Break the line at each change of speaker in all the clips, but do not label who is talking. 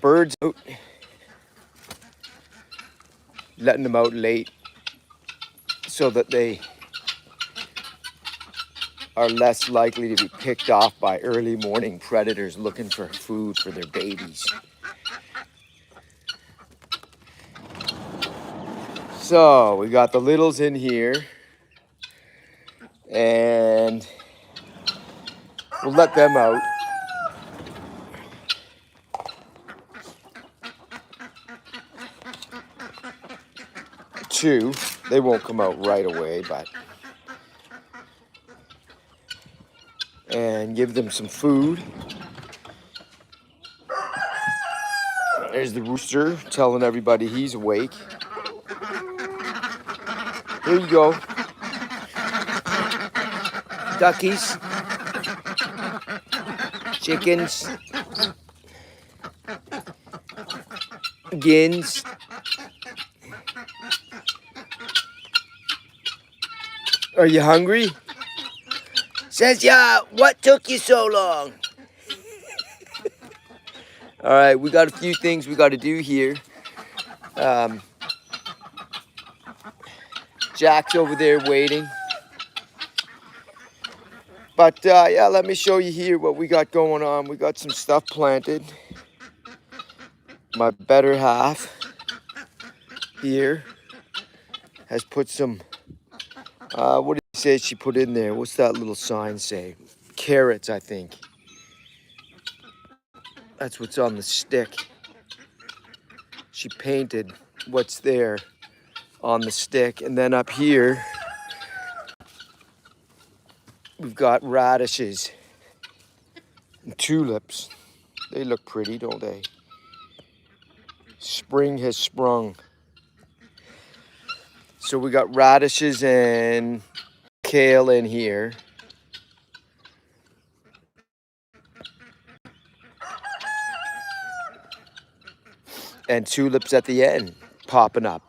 birds out, letting them out late so that they are less likely to be picked off by early morning predators looking for food for their babies. So we got the littles in here, and we'll let them out. Two, they won't come out right away, but and give them some food. There's the rooster telling everybody he's awake. Here you go. Duckies. Chickens. Gins. Are you hungry? Says, yeah, what took you so long? All right, we got a few things we got to do here. Jack's over there waiting. But yeah, let me show you here what we got going on. We got some stuff planted. My better half here has put some, what did you say she put in there? What's that little sign say? Carrots, I think. That's what's on the stick. She painted what's there on the stick. And then up here, we've got radishes and tulips. They look pretty, don't they? Spring has sprung. So we got radishes and kale in here. And tulips at the end, popping up.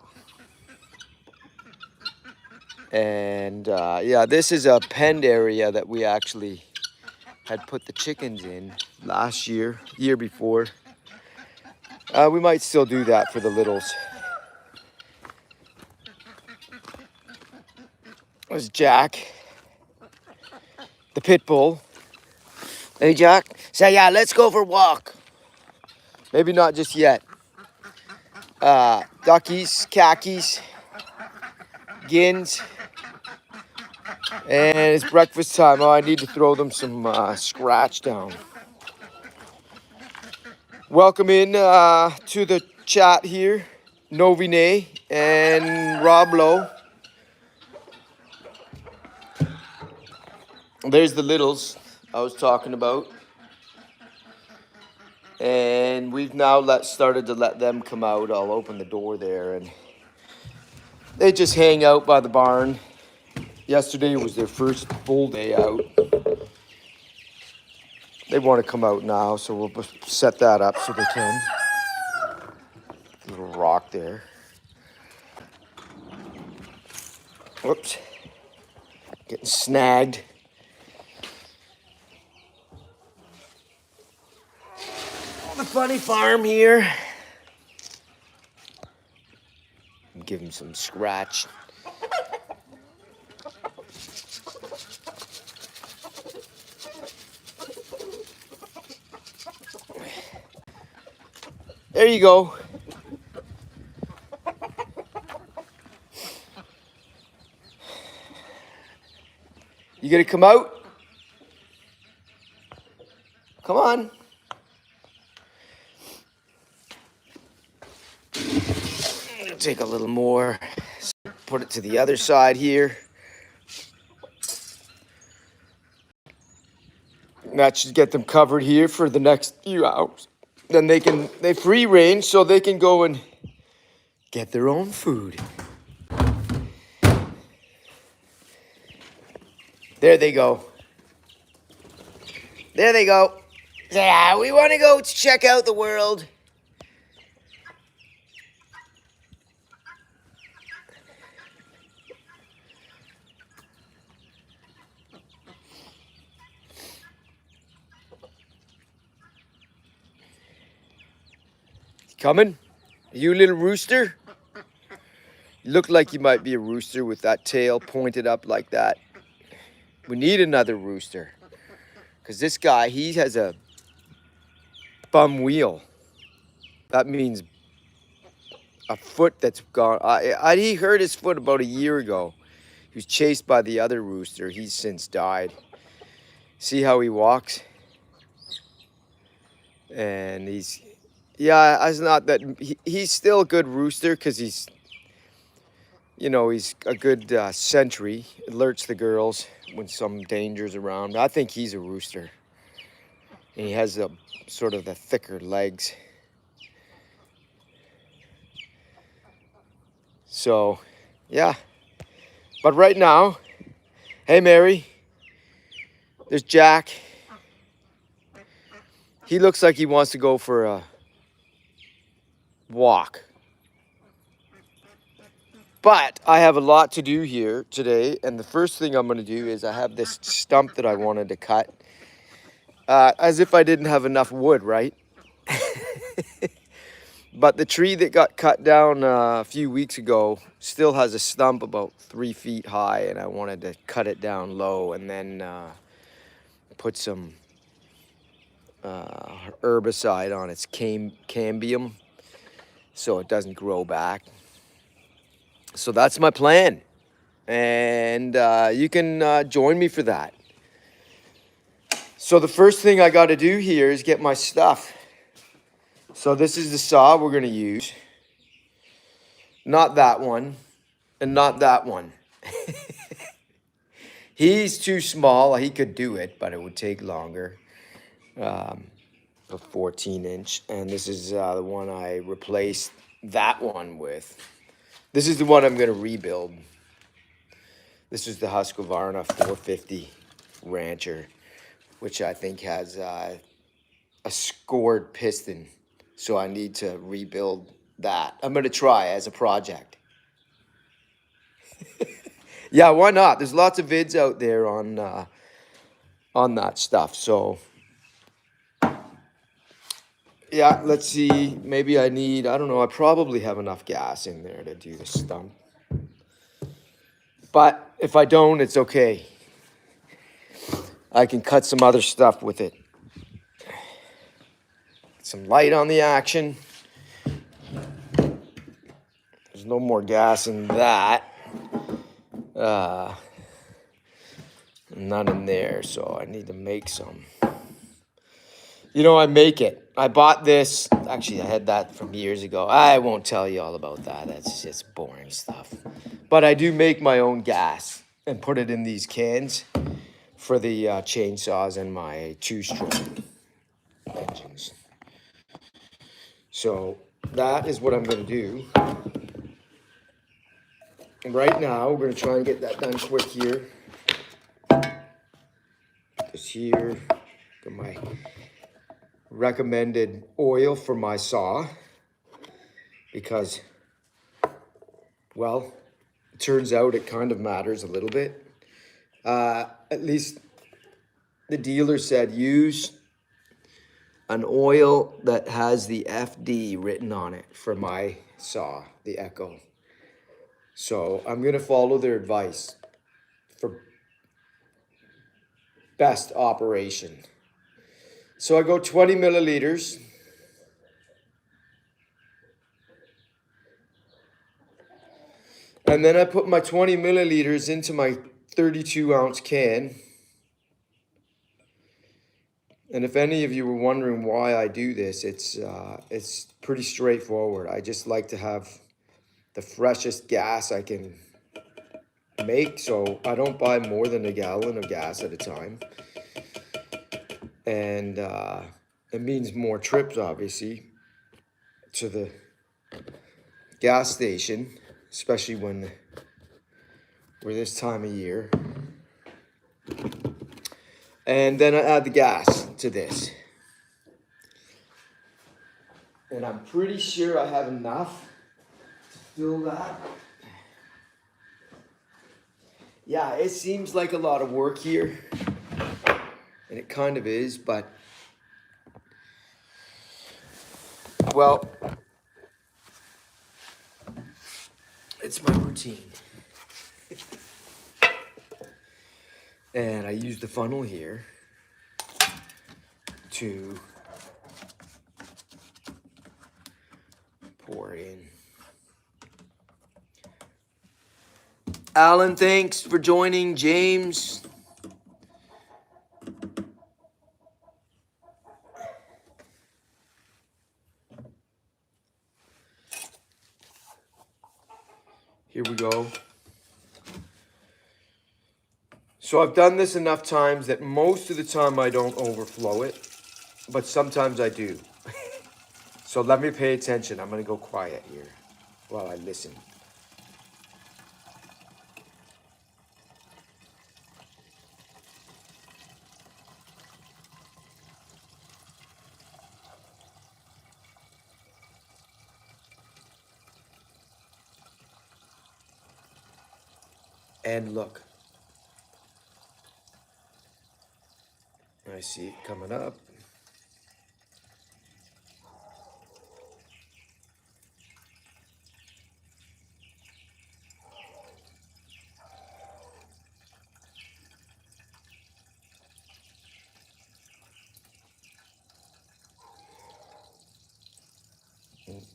And yeah, this is a penned area that we actually had put the chickens in last year, year before. We might still do that for the littles. There's Jack, the pit bull. Hey, Jack. Say, yeah, let's go for a walk. Maybe not just yet. Duckies, khakis, gins. And it's breakfast time. Oh, I need to throw them some scratch down. Welcome in to the chat here, Novine and Rob Lowe. There's the littles I was talking about. And we've now started to let them come out. I'll open the door there, and they just hang out by the barn. Yesterday was their first full day out. They want to come out now, so we'll set that up so they can. Little rock there. Whoops. Getting snagged. The funny farm here. Give him some scratch. There you go. You gonna come out? Come on. Take a little more. Put it to the other side here. That should get them covered here for the next few hours. Then they free range so they can go and get their own food. There they go. There they go. Yeah, we want to go check out the world. Coming? You little rooster? You look like you might be a rooster with that tail pointed up like that. We need another rooster. Because this guy, he has a bum wheel. That means a foot that's gone. He hurt his foot about a year ago. He was chased by the other rooster. He's since died. See how he walks? And yeah, it's not that, he's still a good rooster because he's, you know, he's a good sentry. Alerts the girls when some danger's around. I think he's a rooster. And he has a sort of the thicker legs. So, yeah. But right now, hey Mary, there's Jack. He looks like he wants to go for a walk. But I have a lot to do here today, and the first thing I'm going to do is I have this stump that I wanted to cut. As if I didn't have enough wood, right? But the tree that got cut down a few weeks ago still has a stump about 3 feet high, and I wanted to cut it down low and then put some herbicide on its cambium so it doesn't grow back. So that's my plan, and you can join me for that. So the first thing I got to do here is get my stuff. So this is the saw we're going to use. Not that one, and not that one. He's too small. He could do it, but it would take longer. A 14-inch, and this is the one I replaced that one with. This is the one I'm going to rebuild. This is the Husqvarna 450 Rancher, which I think has a scored piston. So I need to rebuild that. I'm going to try as a project. Yeah, why not? There's lots of vids out there on that stuff. So yeah, let's see. Maybe I need, I don't know, I probably have enough gas in there to do the stump. But if I don't, it's okay. I can cut some other stuff with it. Some light on the action. There's no more gas in that. None in there, so I need to make some. You know, I make it. I bought this. Actually, I had that from years ago. I won't tell you all about that. That's just boring stuff. But I do make my own gas and put it in these cans for the chainsaws and my two-stroke engines. So that is what I'm going to do. And right now, we're going to try and get that done quick here. Just here, got my recommended oil for my saw. Because, well, it turns out it kind of matters a little bit. At least the dealer said use an oil that has the FD written on it for my saw, the Echo. So I'm going to follow their advice for best operation. So I go 20 milliliters. And then I put my 20 milliliters into my 32-ounce can. And if any of you were wondering why I do this, it's pretty straightforward. I just like to have the freshest gas I can make, so I don't buy more than a gallon of gas at a time. And it means more trips, obviously, to the gas station, especially when we're this time of year. And then I add the gas to this. And I'm pretty sure I have enough to fill that. Yeah, it seems like a lot of work here. And it kind of is, but well, It's my routine. And I use the funnel here to pour in. Alan, thanks for joining. James. Here we go. So I've done this enough times that most of the time I don't overflow it, but sometimes I do. So let me pay attention. I'm going to go quiet here while I listen. And look. I see it coming up.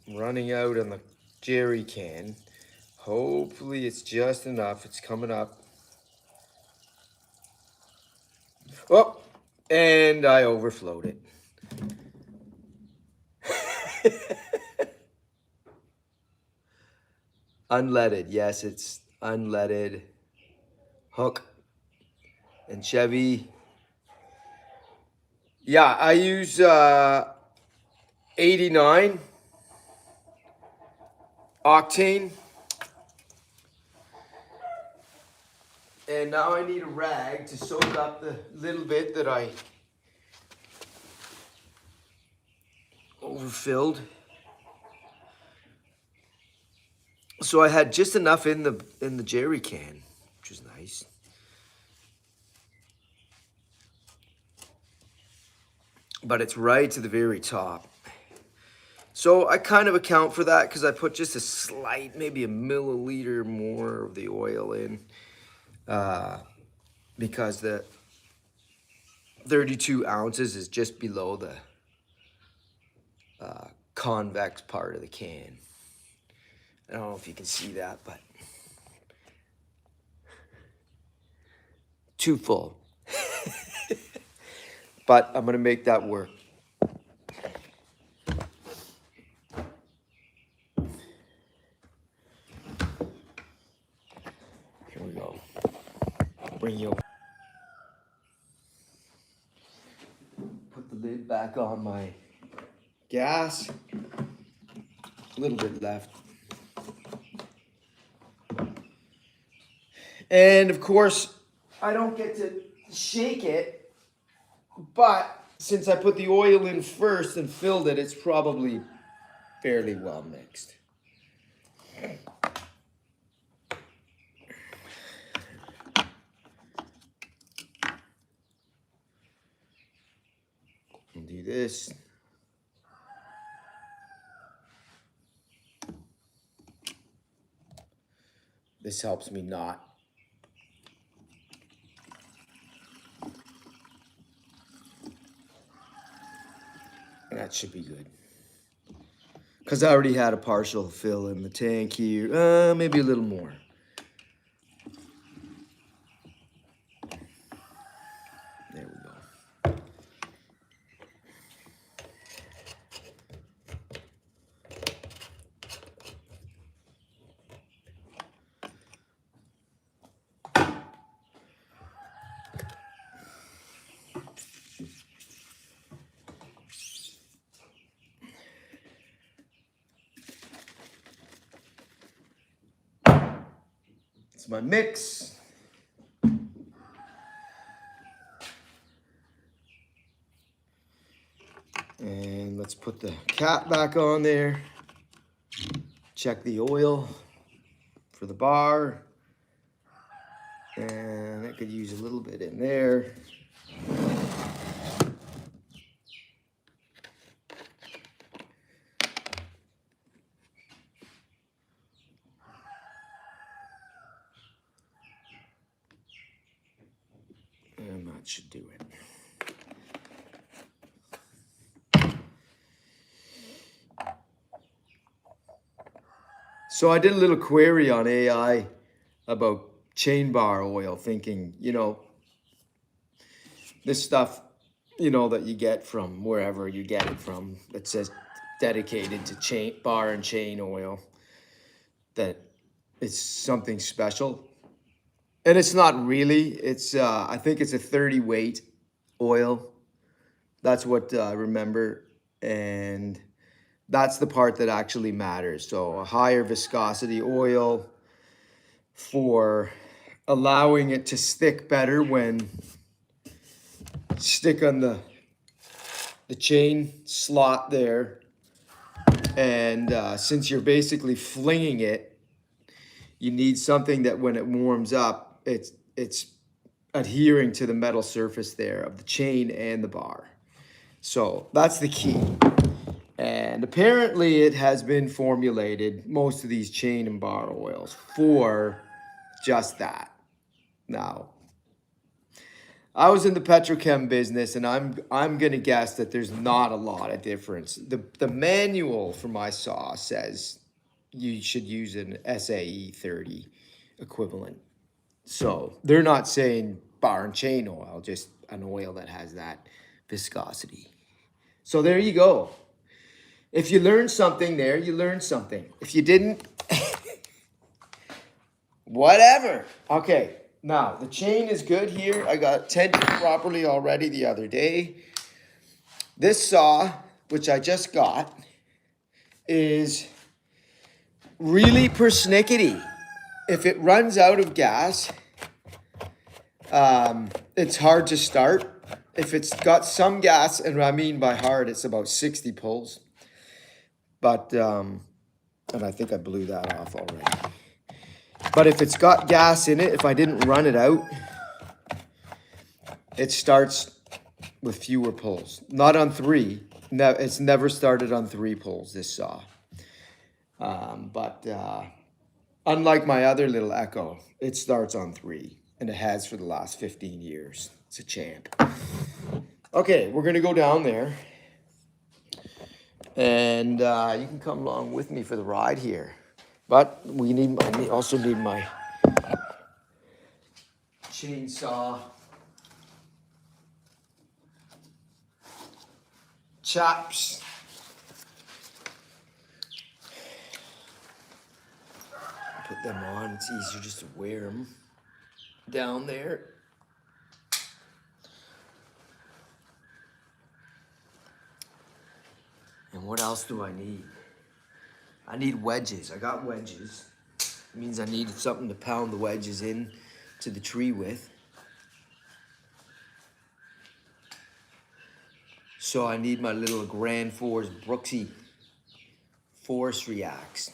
Running out on the jerry can. Hopefully it's just enough. It's coming up. Oh, and I overflowed it. Unleaded. Yes, it's unleaded. Hook and Chevy. Yeah, I use 89 octane. And now I need a rag to soak up the little bit that I overfilled. So I had just enough in the jerry can, which is nice. But it's right to the very top. So I kind of account for that because I put just a slight, maybe a milliliter more of the oil in. Because the 32 ounces is just below the convex part of the can. I don't know if you can see that, but too full. But I'm gonna make that work. Here we go. Bring you over. Put the lid back on my gas. A little bit left. And of course, I don't get to shake it, but since I put the oil in first and filled it, it's probably fairly well mixed. I'll do this. This helps me not. That should be good. Because I already had a partial fill in the tank here. Maybe a little more. There we go. It's my mix. And let's put the cap back on there. Check the oil for the bar. And I could use a little bit in there. That should do it. So I did a little query on AI about chain bar oil, thinking, you know, this stuff, you know, that you get from wherever you get it from, that says dedicated to chain bar and chain oil, that it's something special. And it's not really. It's I think it's a 30 weight oil. That's what I remember. And that's the part that actually matters. So a higher viscosity oil for allowing it to stick better when stick on the chain slot there. And since you're basically flinging it, you need something that when it warms up, it's adhering to the metal surface there of the chain and the bar. So that's the key. And apparently it has been formulated, most of these chain and bar oils, for just that. Now, I was in the petrochem business, and I'm gonna guess that there's not a lot of difference. The manual for my saw says you should use an SAE 30 equivalent. So they're not saying bar and chain oil, just an oil that has that viscosity. So there you go. If you learned something there, you learned something. If you didn't, whatever. Okay, now the chain is good here. I got tensioned properly already the other day. This saw, which I just got, is really persnickety. If it runs out of gas, it's hard to start. If it's got some gas, and I mean by hard, it's about 60 pulls. But, and I think I blew that off already. But if it's got gas in it, if I didn't run it out, it starts with fewer pulls. Not on 3. It's never started on 3 pulls, this saw. But unlike my other little Echo, it starts on 3. And it has for the last 15 years. It's a champ. Okay, we're going to go down there. And you can come along with me for the ride here. But I also need my chainsaw chaps. Put them on. It's easier just to wear them down there. And what else do I need? I need wedges. I got wedges. It means I needed something to pound the wedges in to the tree with. So I need my little Grand Force Brooksy Forestry axe.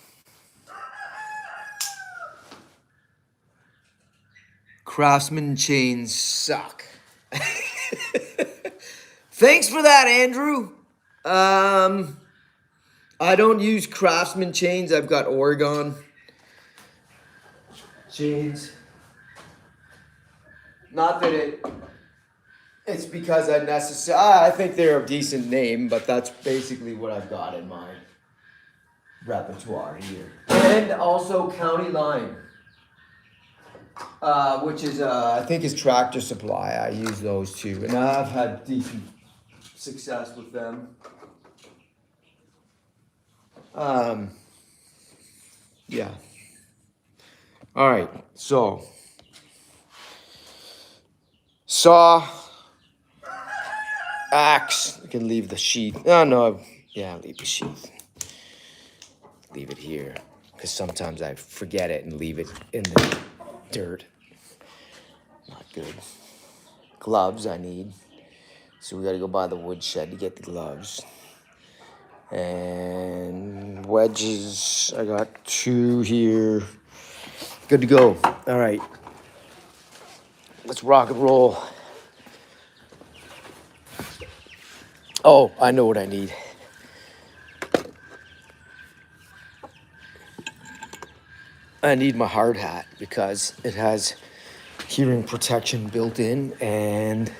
Craftsman chains suck. Thanks for that, Andrew. I don't use Craftsman chains. I've got Oregon chains. Not that it's because I think they're a decent name, but that's basically what I've got in my repertoire here. And also County Line, which is, I think is Tractor Supply. I use those too, and I've had decent success with them. Yeah. All right, so saw, axe. I can leave the sheath. No, yeah, leave the sheath. Leave it here, because sometimes I forget it and leave it in the dirt. Not good. Gloves I need, so we got to go by the woodshed to get the gloves. And wedges, I got 2 here. Good to go. All right, let's rock and roll. Oh, I know what I need. I need my hard hat because it has hearing protection built in. And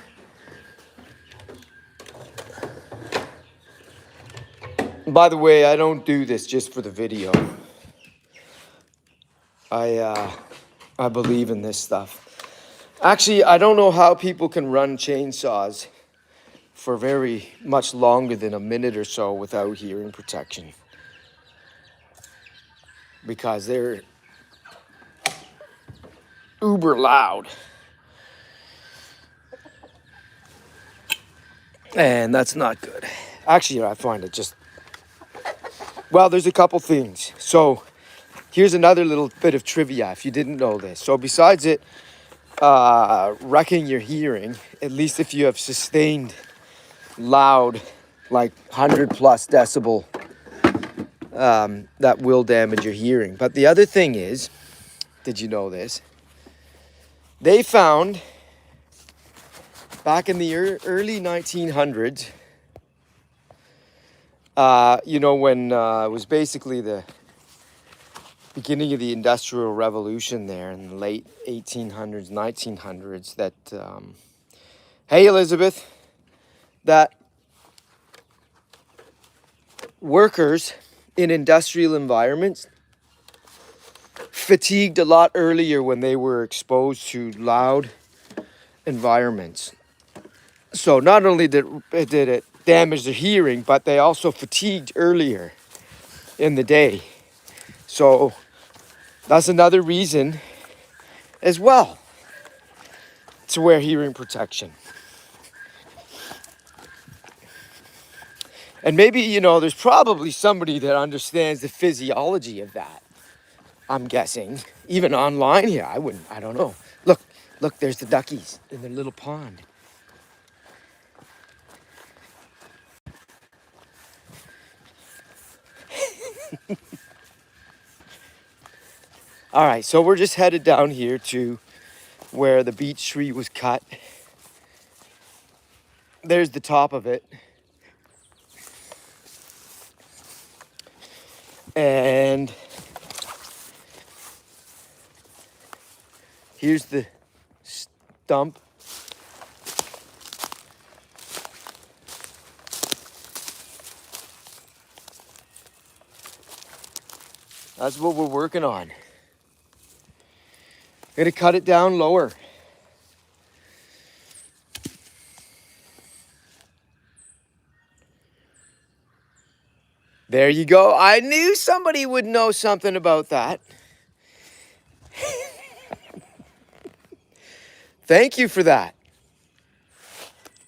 by the way, I don't do this just for the video. I believe in this stuff. Actually, I don't know how people can run chainsaws for very much longer than a minute or so without hearing protection, because they're uber loud. And that's not good. Actually, I find it just, well, there's a couple things. So here's another little bit of trivia if you didn't know this. So besides it wrecking your hearing, at least if you have sustained loud, like 100 plus decibel, that will damage your hearing. But the other thing is, did you know this? They found back in the early 1900s, you know, when it was basically the beginning of the Industrial Revolution there in the late 1800s, 1900s, that, hey, Elizabeth, that workers in industrial environments fatigued a lot earlier when they were exposed to loud environments. So not only did it damage their hearing, but they also fatigued earlier in the day. So that's another reason as well to wear hearing protection. And maybe, you know, there's probably somebody that understands the physiology of that, I'm guessing. Even online here, I don't know. Look, there's the duckies in their little pond. All right, so we're just headed down here to where the beech tree was cut. There's the top of it. And here's the stump. That's what we're working on. Gonna cut it down lower. There you go. I knew somebody would know something about that. Thank you for that,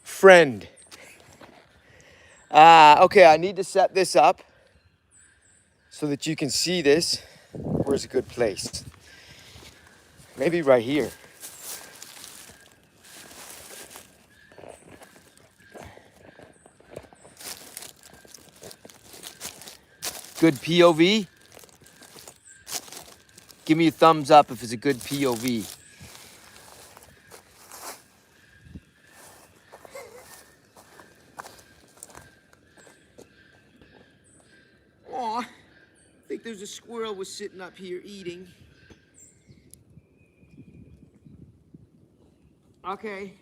friend. Okay, I need to set this up so that you can see this. Where's a good place? Maybe right here. Good POV? Give me a thumbs up if it's a good POV. Aw, I think there's a squirrel was sitting up here eating. Okay.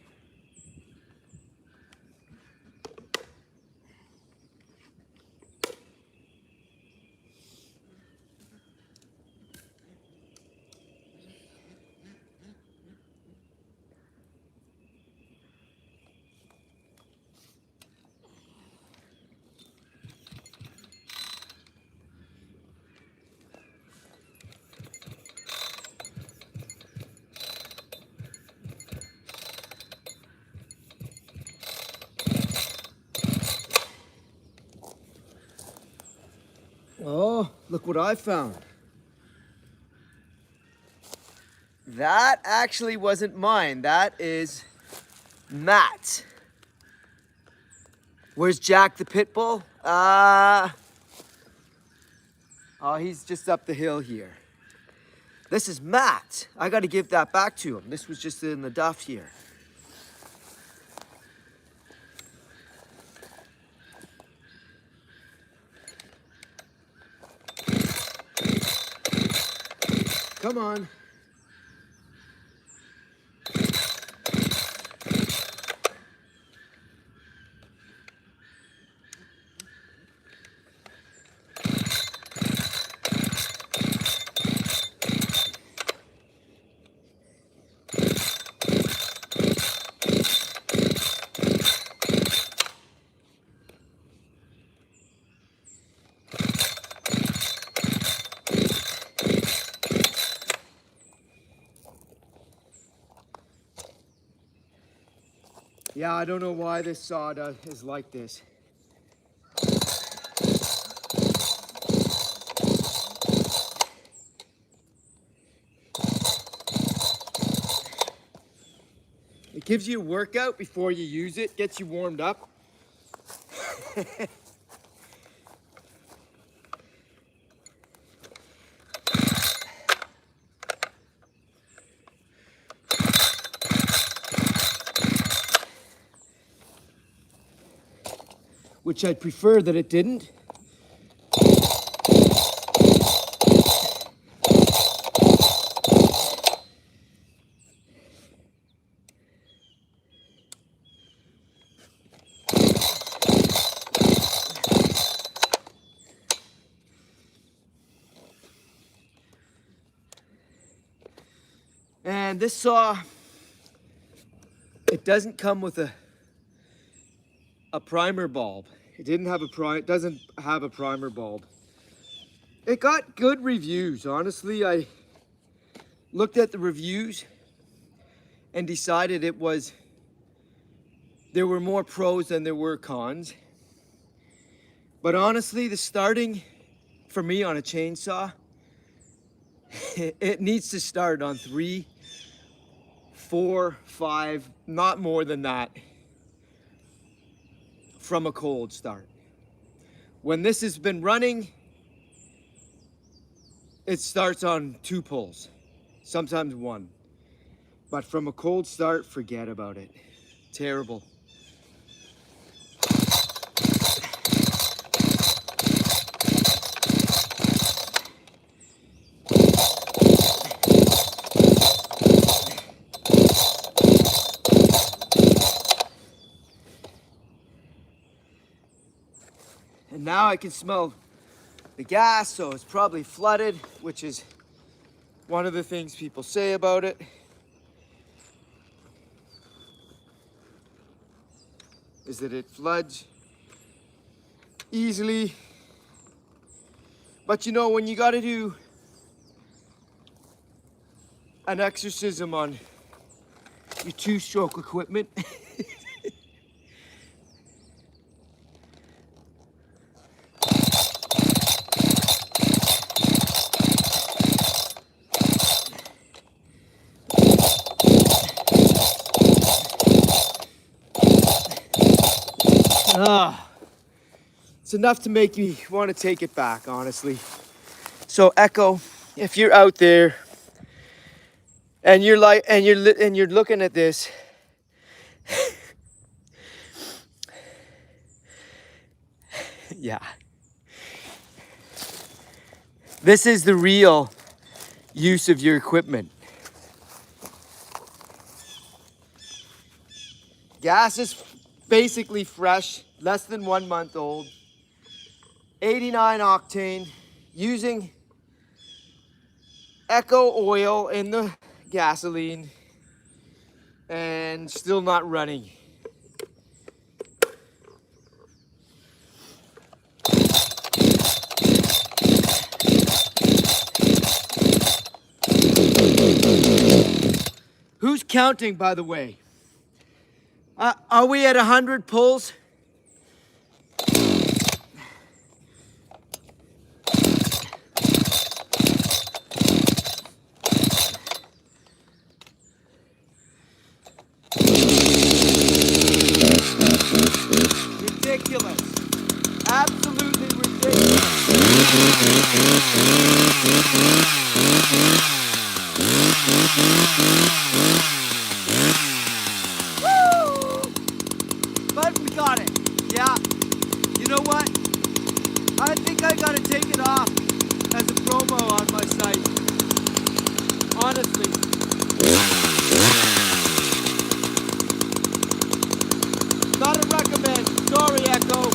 Oh, look what I found. That actually wasn't mine. That is Matt. Where's Jack the pit bull? Oh, he's just up the hill here. This is Matt. I got to give that back to him. This was just in the duff here. Come on. Yeah, I don't know why this saw is like this. It gives you a workout before you use it, gets you warmed up. Which I'd prefer that it didn't. And this saw, it doesn't come with a primer bulb. It doesn't have a primer bulb. It got good reviews. Honestly, I looked at the reviews and decided there were more pros than there were cons. But honestly, the starting for me on a chainsaw, it needs to start on 3, 4, 5, not more than that, from a cold start. When this has been running, it starts on 2 pulls, sometimes 1. But from a cold start, forget about it. Terrible. And now I can smell the gas, so it's probably flooded, which is one of the things people say about it. Is that it floods easily. But you know, when you gotta do an exorcism on your 2-stroke equipment, it's enough to make me want to take it back, honestly. So Echo, if you're out there and you're looking at this, yeah, this is the real use of your equipment. Gas is basically fresh, less than 1 month old. 89 octane, using Echo oil in the gasoline, and still not running. Who's counting, by the way? Are we at 100 pulls? Ridiculous. Absolutely ridiculous. Woo! But we got it. Yeah. You know what? I think I gotta take it off as a promo on my site. Honestly. Gotta recommend. Sorry, Echo.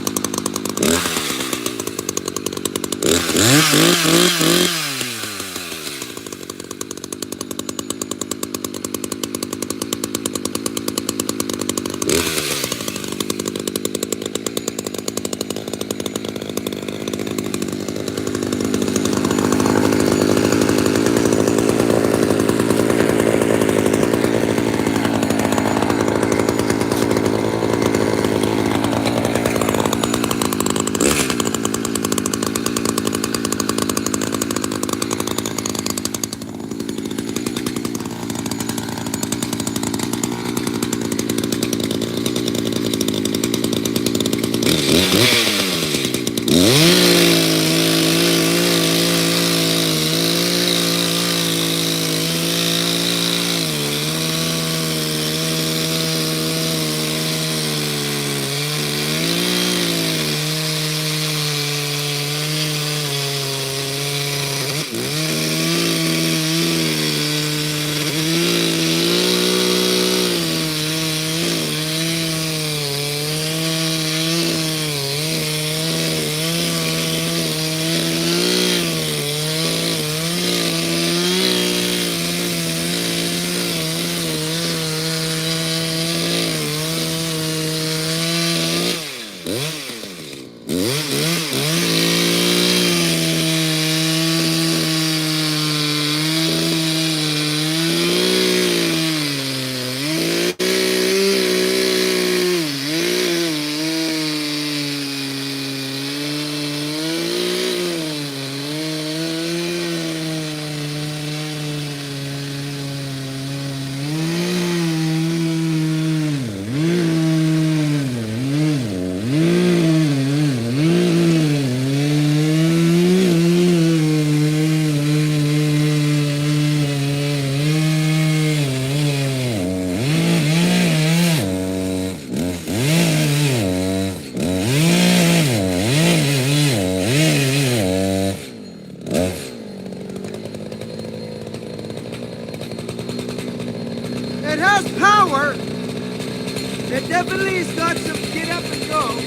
has power. It definitely has got some get up and go.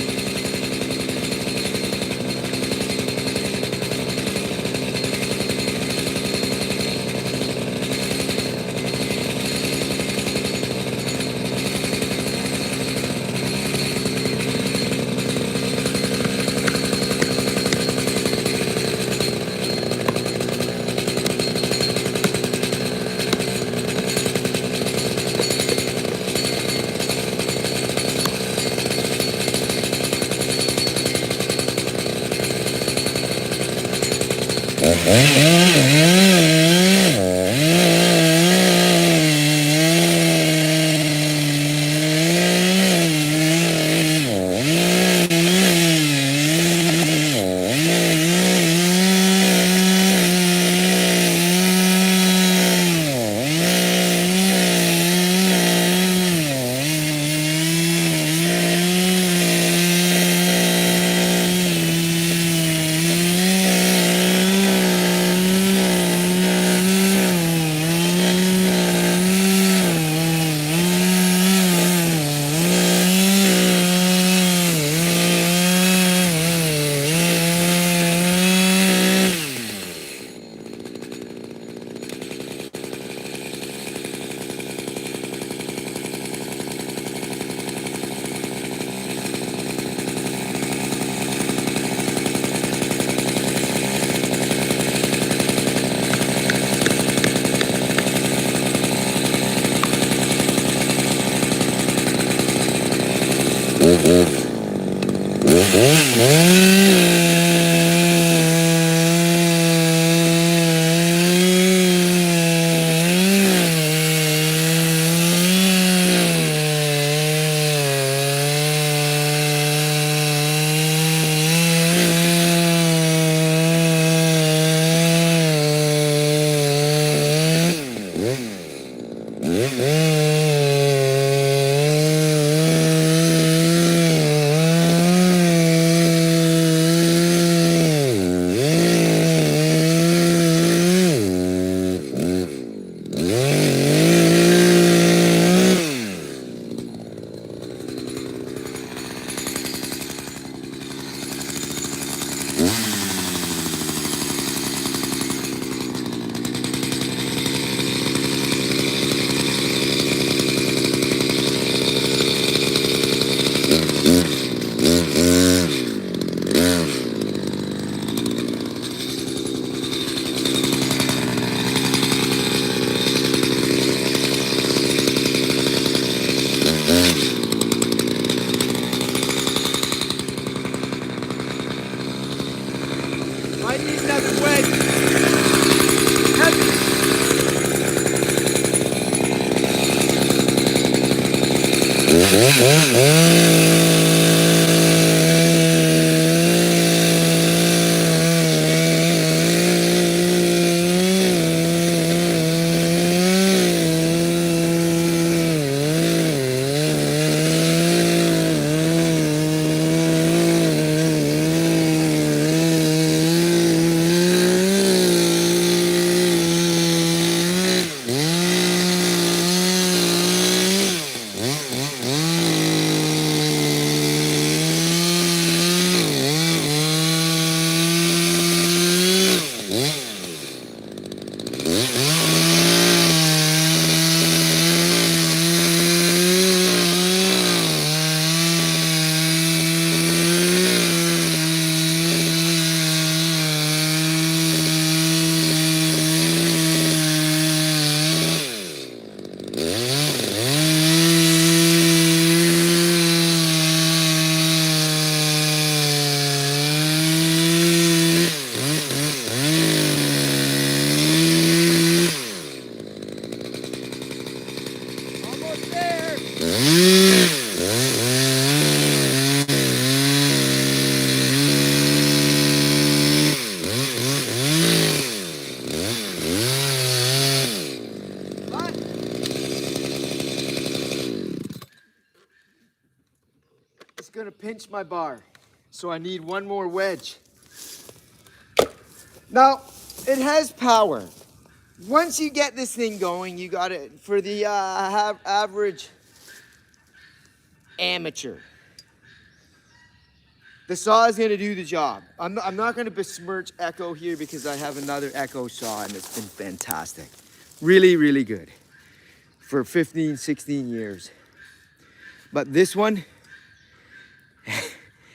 I need another wedge. Heavy. It's gonna pinch my bar, so I need one more wedge. Now, it has power. Once you get this thing going, you got it for the average amateur. The saw is going to do the job. I'm not going to besmirch Echo here because I have another Echo saw and it's been fantastic. Really, really good for 15, 16 years. But this one,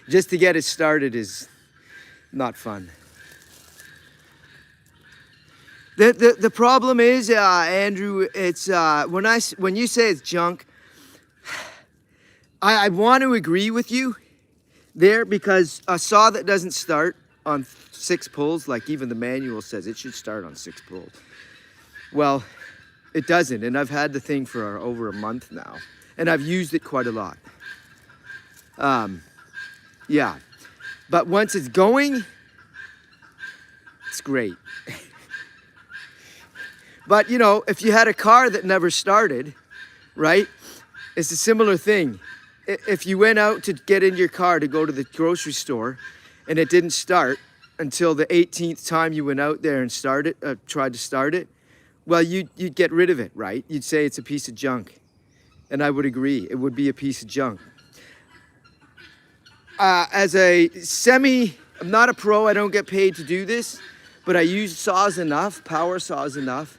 just to get it started is not fun. The problem is, Andrew, it's when you say it's junk, I want to agree with you there, because a saw that doesn't start on 6 pulls, like even the manual says it should start on 6 pulls. Well, it doesn't, and I've had the thing for over a month now, and I've used it quite a lot. Yeah, but once it's going, it's great. But you know, if you had a car that never started, right, it's a similar thing. If you went out to get in your car to go to the grocery store and it didn't start until the 18th time you went out there and tried to start it, well, you'd get rid of it, right? You'd say it's a piece of junk. And I would agree, it would be a piece of junk. As a I'm not a pro, I don't get paid to do this, but I use saws enough, power saws enough,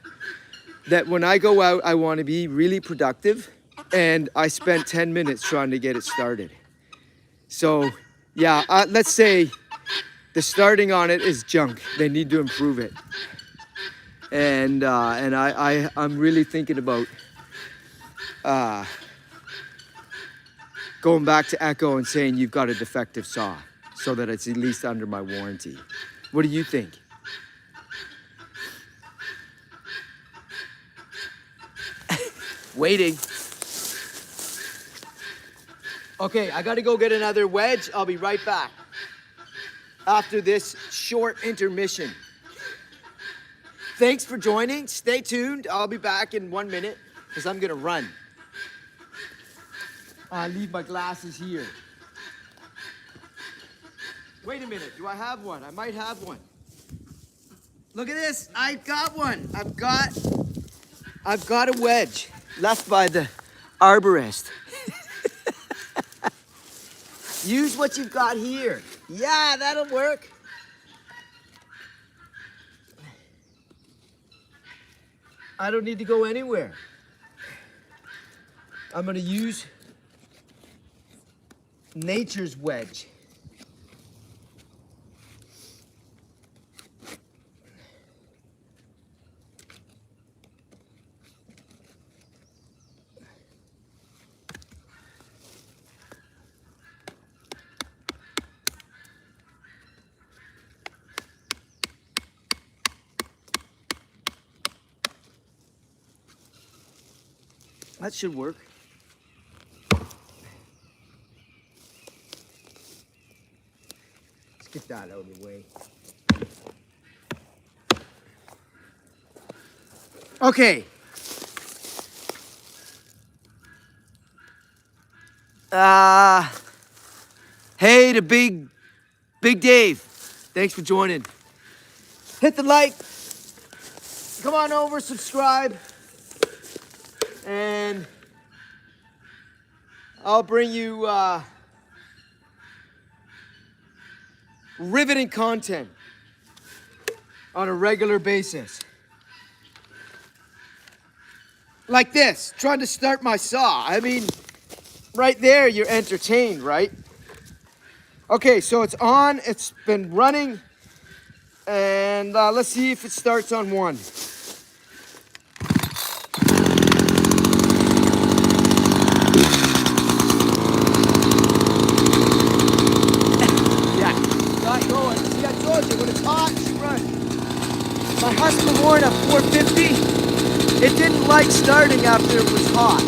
that when I go out, I want to be really productive. And I spent 10 minutes trying to get it started. So, yeah, let's say the starting on it is junk. They need to improve it. And I'm really thinking about going back to Echo and saying you've got a defective saw so that it's at least under my warranty. What do you think? Waiting. Okay, I gotta go get another wedge. I'll be right back after this short intermission. Thanks for joining. Stay tuned. I'll be back in 1 minute because I'm gonna run. I leave my glasses here. Wait a minute, do I have one? I might have one. Look at this, I've got one. I've got a wedge left by the arborist. Use what you've got here. Yeah, that'll work. I don't need to go anywhere. I'm gonna use nature's wedge. That should work. Let's get that out of the way. Okay. Hey to Big Dave. Thanks for joining. Hit the like. Come on over, subscribe. And I'll bring you riveting content on a regular basis. Like this, trying to start my saw. I mean, right there, you're entertained, right? Okay, so it's on, it's been running, and let's see if it starts on 1. When it's hot, you run. My Husqvarna 450, it didn't like starting after it was hot.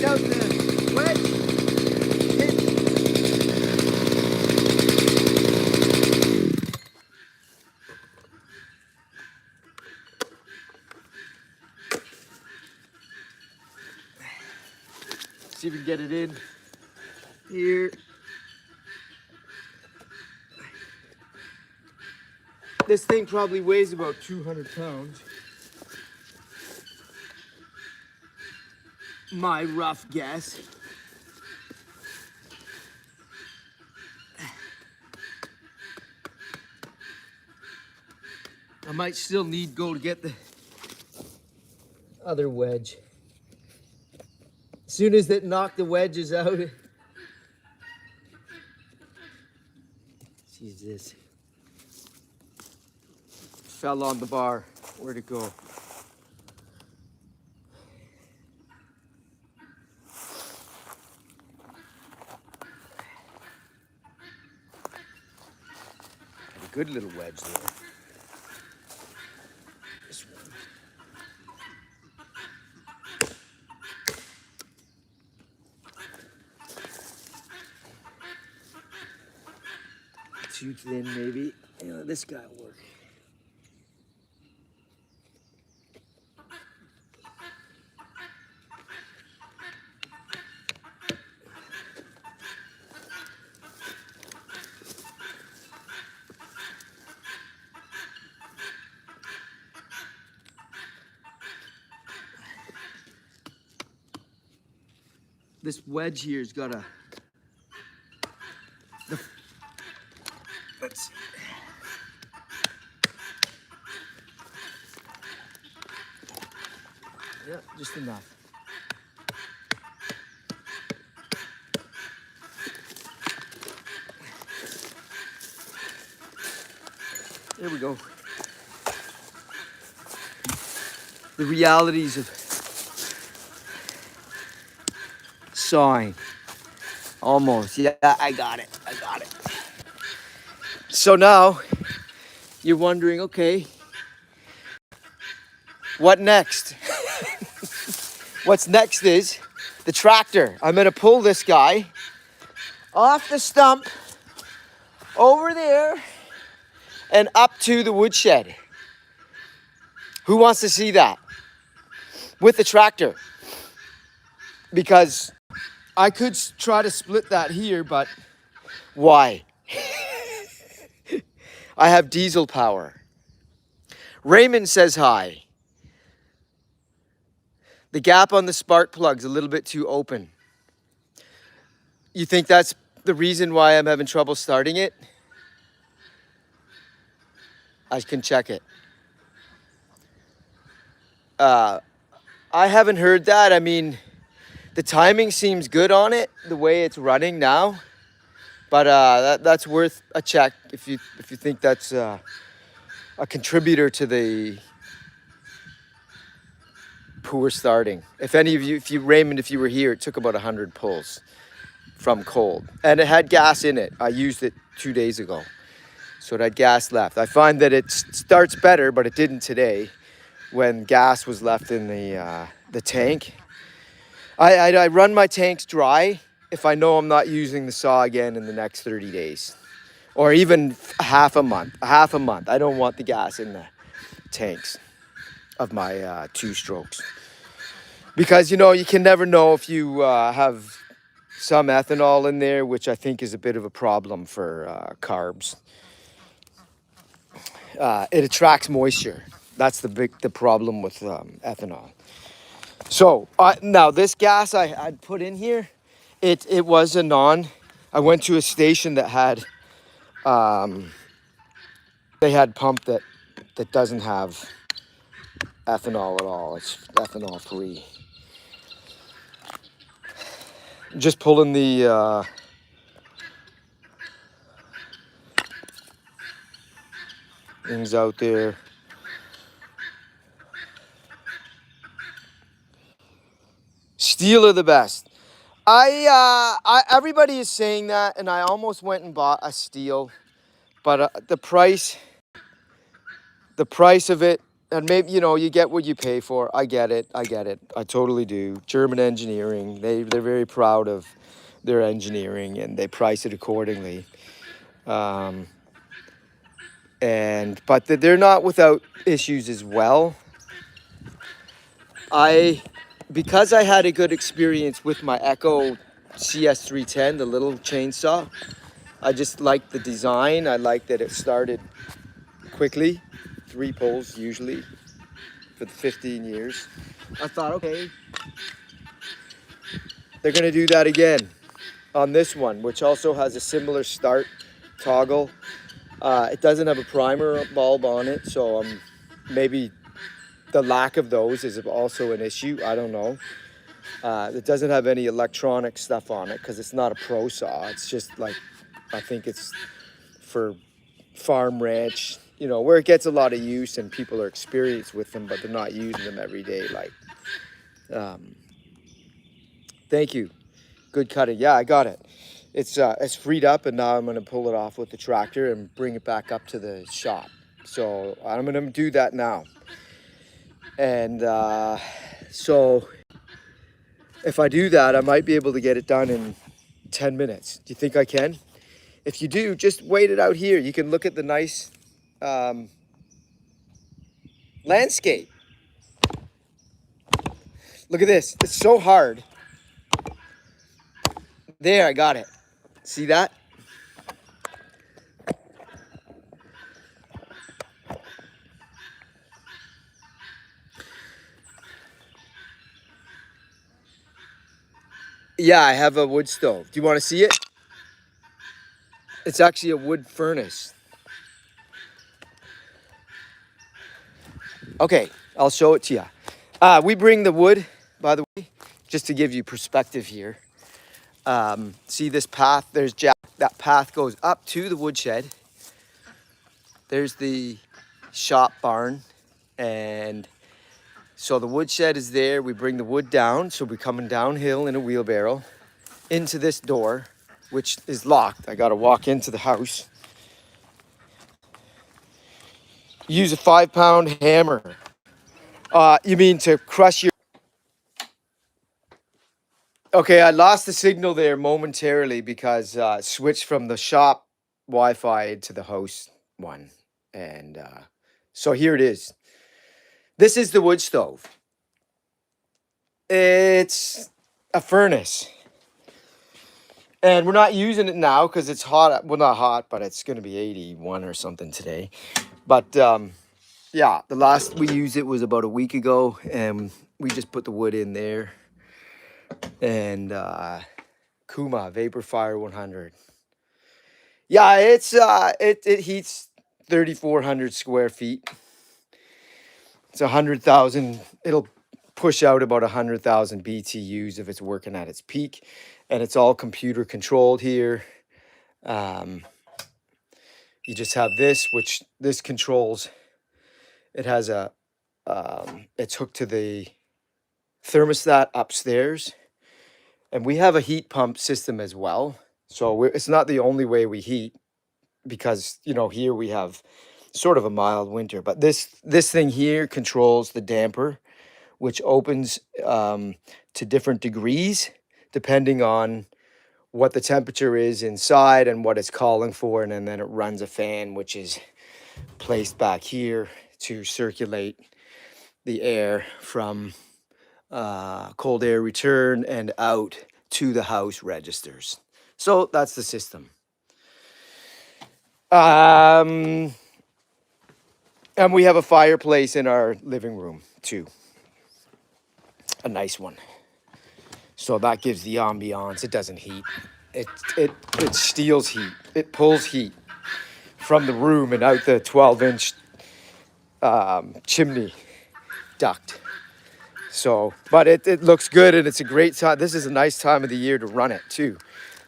out the wedge. See if we can get it in here. This thing probably weighs about 200 pounds. My rough guess. I might still need go to get the other wedge. As soon as it knocked the wedges out. Jesus. Fell on the bar. Where'd it go? A good little wedge there. This one. Too thin, maybe. Yeah, this guy will work. This wedge here's got a. Let's see. Yeah, just enough. There we go. The realities of sawing. Almost. Yeah, I got it. I got it. So now you're wondering, okay, what next? What's next is the tractor. I'm going to pull this guy off the stump over there and up to the woodshed. Who wants to see that? With the tractor. Because I could try to split that here, but why? I have diesel power. Raymond says hi. The gap on the spark plug's a little bit too open. You think that's the reason why I'm having trouble starting it? I can check it. I haven't heard that. I mean, the timing seems good on it, the way it's running now. But that's worth a check if you think that's a contributor to the poor starting. If any of you, Raymond, if you were here, it took about 100 pulls from cold. And it had gas in it. I used it 2 days ago. So it had gas left. I find that it starts better, but it didn't today when gas was left in the tank. I run my tanks dry if I know I'm not using the saw again in the next 30 days. Or even half a month. I don't want the gas in the tanks of my 2 strokes. Because, you know, you can never know if you have some ethanol in there, which I think is a bit of a problem for carbs. It attracts moisture. That's the problem with ethanol. So now this gas I'd put in here, it was a non. I went to a station that had they had pump that doesn't have ethanol at all. It's ethanol free. Just pulling the things out there. Steel are the best. Everybody is saying that, and I almost went and bought a steel, but the price of it And maybe, you know, you get what you pay for. I get it. I get it. I totally do. German engineering, they're very proud of their engineering and they price it accordingly. Um, but they're not without issues as well. Because I had a good experience with my Echo CS310, the little chainsaw, I just liked the design. I liked that it started quickly, 3 pulls usually for the 15 years. I thought, okay, they're gonna do that again on this one, which also has a similar start toggle. It doesn't have a primer bulb on it, so maybe the lack of those is also an issue. I don't know. It doesn't have any electronic stuff on it because it's not a pro saw. It's just like, I think it's for farm ranch, you know, where it gets a lot of use and people are experienced with them, but they're not using them every day. Like, thank you. Good cutting. Yeah, I got it. It's freed up, and now I'm going to pull it off with the tractor and bring it back up to the shop. So I'm going to do that now. And so if I do that, I might be able to get it done in 10 minutes. Do you think I can? If you do, just wait it out here. You can look at the nice landscape. Look at this. It's so hard. There, I got it. See that? Yeah, I have a wood stove. Do you want to see it? It's actually a wood furnace. Okay, I'll show it to you. We bring the wood, by the way, just to give you perspective here. See this path? There's Jack. That path goes up to the woodshed. There's the shop barn. And so the woodshed is there. We bring the wood down. So we're coming downhill in a wheelbarrow into this door, which is locked. I got to walk into the house. Use a 5-pound hammer. You mean to crush your... Okay, I lost the signal there momentarily because switched from the shop Wi-Fi to the house one. And so here it is. This is the wood stove. It's a furnace. And we're not using it now because it's hot. Well, not hot, but it's going to be 81 or something today. But yeah, the last we used it was about a week ago. And we just put the wood in there. And Kuma Vapor Fire 100. Yeah, it heats 3,400 square feet. It's 100,000. It'll push out about 100,000 BTUs if it's working at its peak, and it's all computer controlled here. You just have this, which this controls. It has a it's hooked to the thermostat upstairs, and we have a heat pump system as well. So it's not the only way we heat, because, you know, here we have sort of a mild winter. But this thing here controls the damper, which opens to different degrees depending on what the temperature is inside and what it's calling for. And then it runs a fan, which is placed back here to circulate the air from cold air return and out to the house registers. So that's the system. And we have a fireplace in our living room too. A nice one. So that gives the ambiance. It doesn't heat. It steals heat. It pulls heat from the room and out the 12-inch chimney duct. So, but it looks good, and it's a great time. This is a nice time of the year to run it too,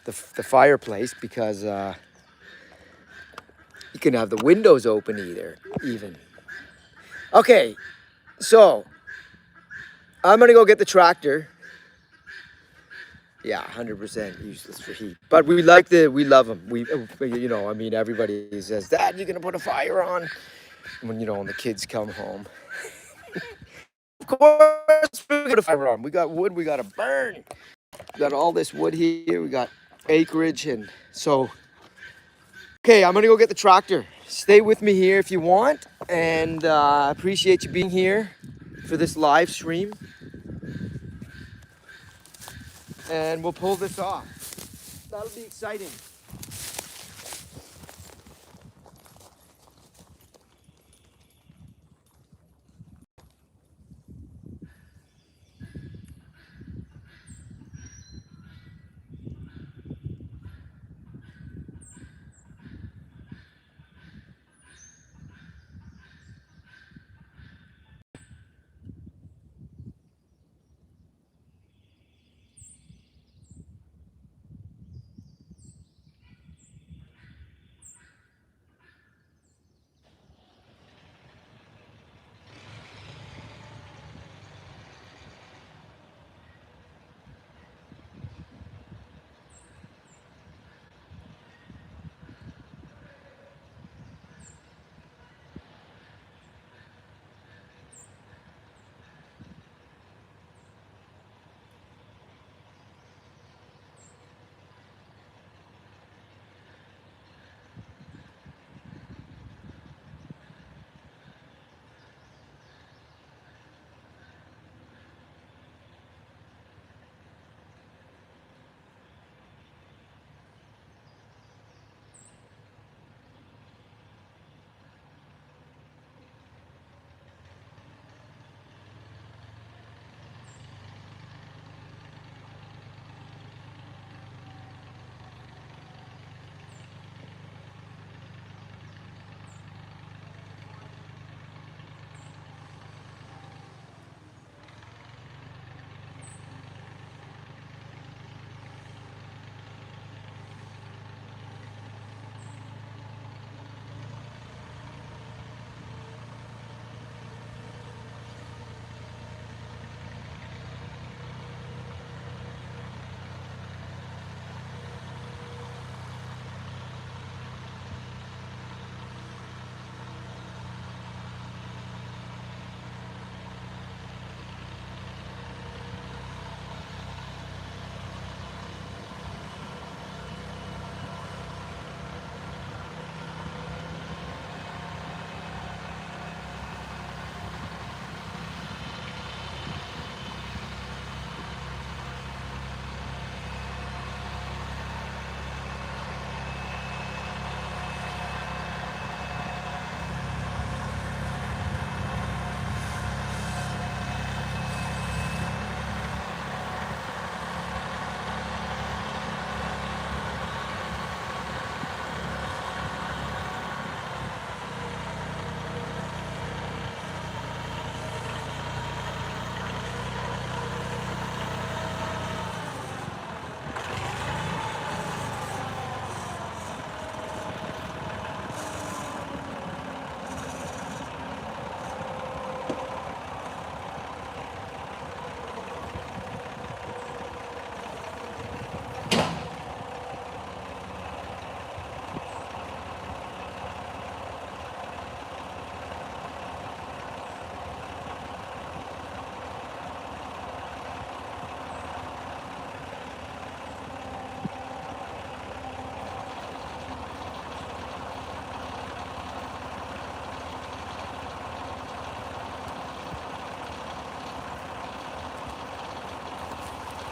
the fireplace, because you can have the windows open even. Okay, so I'm gonna go get the tractor. Yeah, 100% useless for heat, but we love them. You know, I mean, everybody says, "Dad, you're gonna put a fire on," when the kids come home. course, we're gonna firearm. We got wood we gotta burn. We got all this wood here. We got acreage, and so okay, I'm gonna go get the tractor. Stay with me here if you want, and I appreciate you being here for this live stream. And we'll pull this off. That'll be exciting.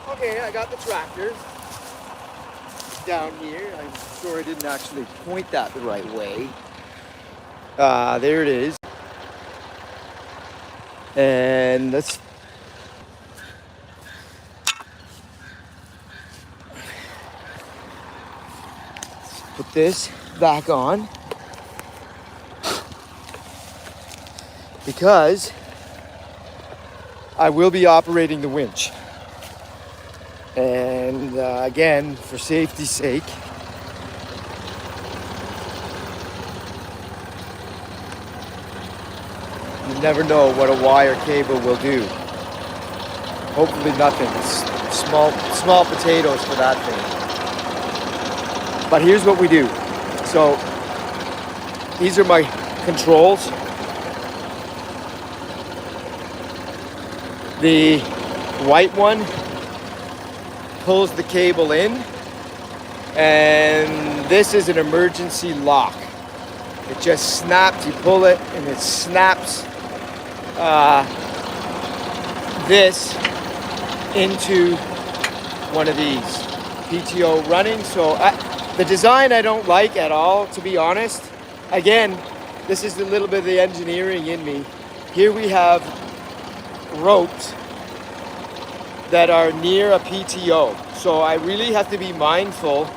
Okay, I got the tractor down here. I'm sure I didn't actually point that the right way. There it is. And let's put this back on because I will be operating the winch. And again, for safety's sake, you never know what a wire cable will do. Hopefully nothing. It's small potatoes for that thing. But here's what we do. So these are my controls. The white one pulls the cable in, and this is an emergency lock. It just snaps, you pull it and it snaps this into one of these PTO running. So the design I don't like at all, to be honest. Again, this is a little bit of the engineering in me. Here we have ropes that are near a PTO. So I really have to be mindful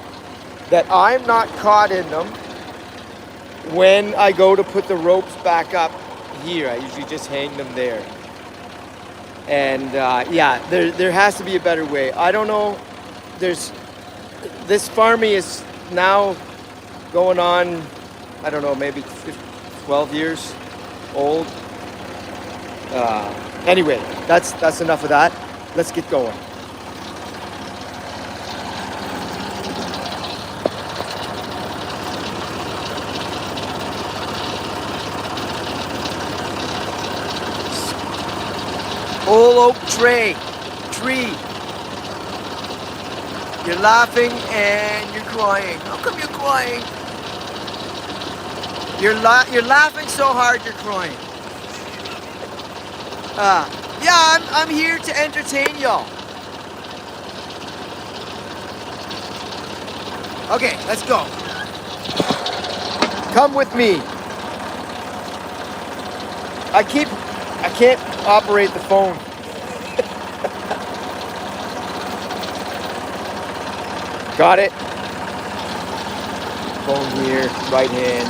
that I'm not caught in them when I go to put the ropes back up here. I usually just hang them there. And yeah, there has to be a better way. I don't know. This farming is now going on, I don't know, maybe 12 years old. Anyway, that's enough of that. Let's get going. Old oak tree. You're laughing and you're crying. How come you're crying? You're laughing so hard you're crying. Yeah, I'm here to entertain y'all. Okay, let's go. Come with me. I can't operate the phone. Got it? Phone here, right hand.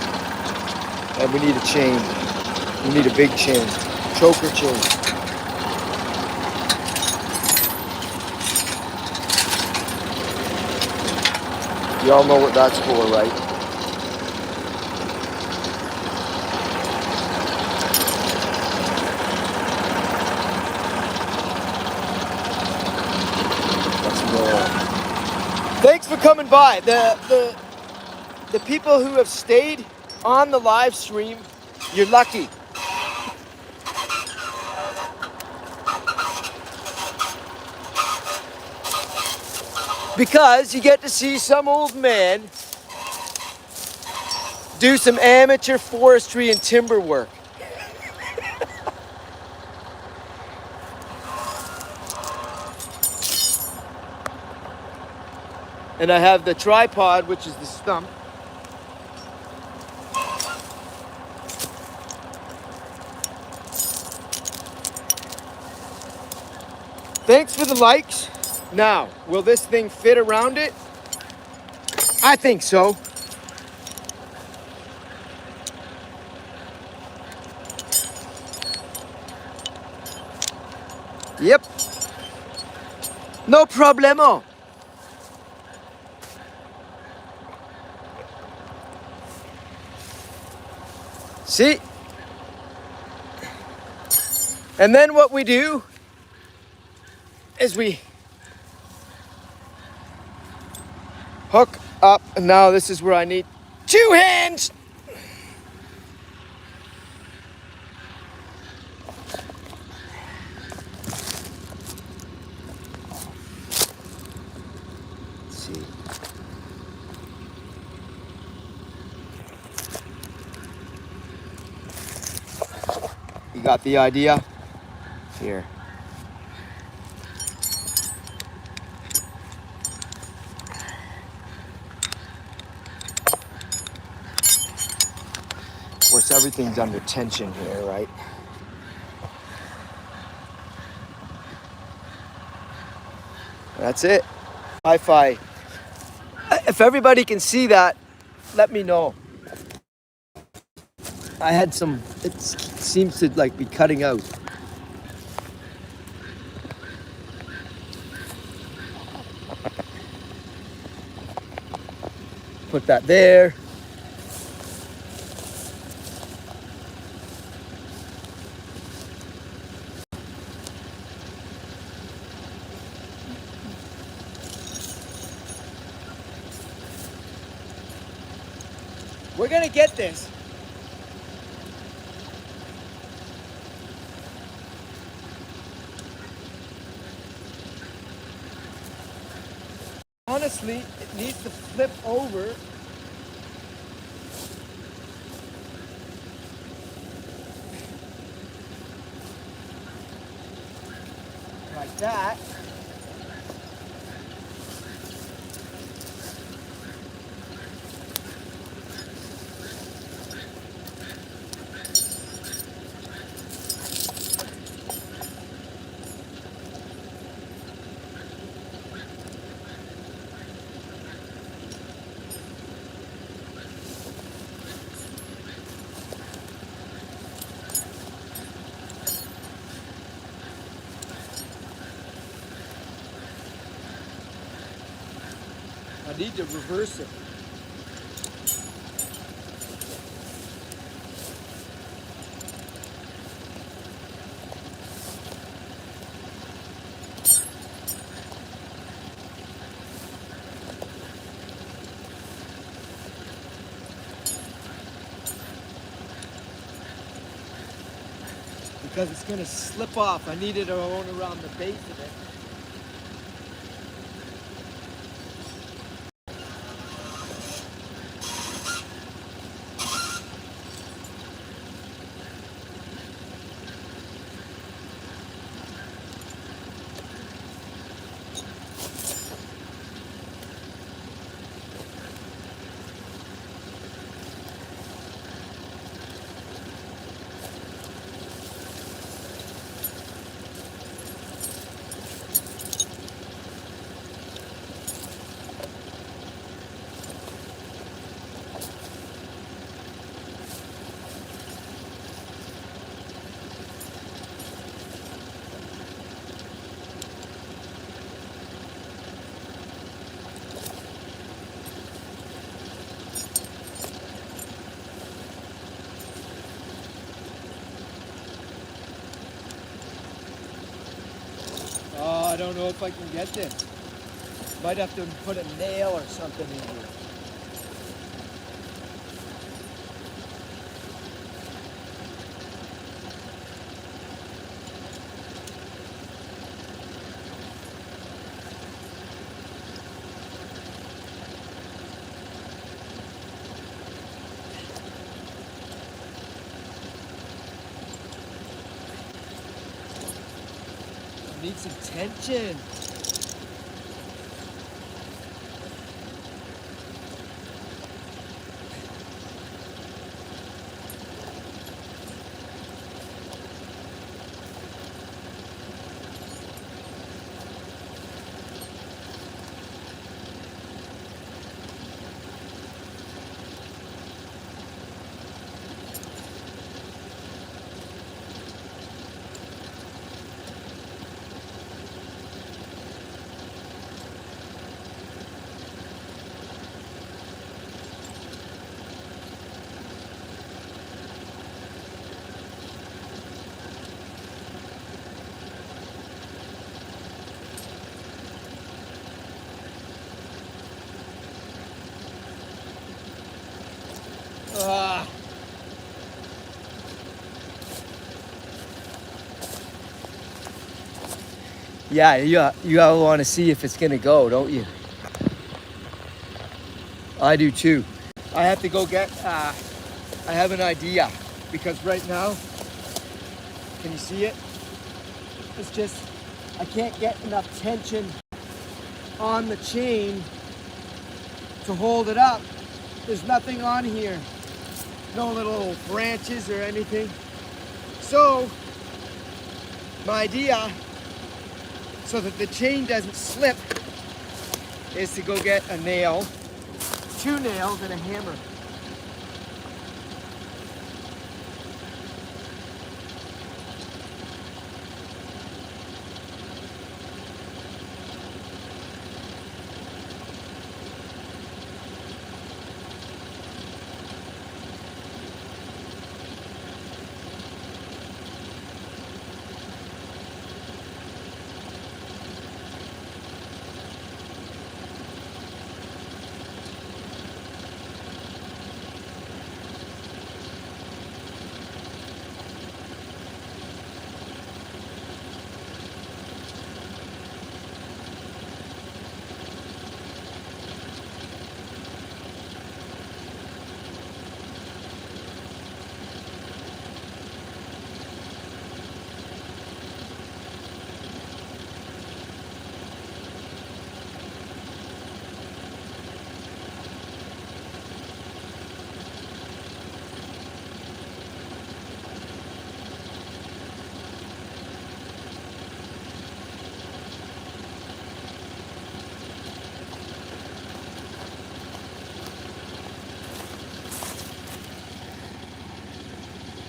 And we need a chain. We need a big chain. Choker chain. Y'all know what that's for, right? Thanks for coming by. The people who have stayed on the live stream, you're lucky. Because you get to see some old man do some amateur forestry and timber work. And I have the tripod, which is the stump. Thanks for the likes. Now, will this thing fit around it? I think so. Yep. No problemo. See? And then what we do is we hook up, and now this is where I need 2 hands. Let's see. You got the idea? Here. Of course, everything's under tension here, right? That's it. Hi-fi. If everybody can see that, let me know. I had some, it seems to like be cutting out. Put that there. We're gonna get this. honestly, it needs to flip over. Like that. I need to reverse it. Because it's going to slip off. I need it around the base of it. Oh, I don't know if I can get this. Might have to put a nail or something in here. Need some tension. Yeah, you all want to see if it's gonna go, don't you? I do too. I have to go get. I have an idea because right now, can you see it? It's just I can't get enough tension on the chain to hold it up. There's nothing on here, no little branches or anything. So my idea, so that the chain doesn't slip, is to go get a nail, 2 nails and a hammer.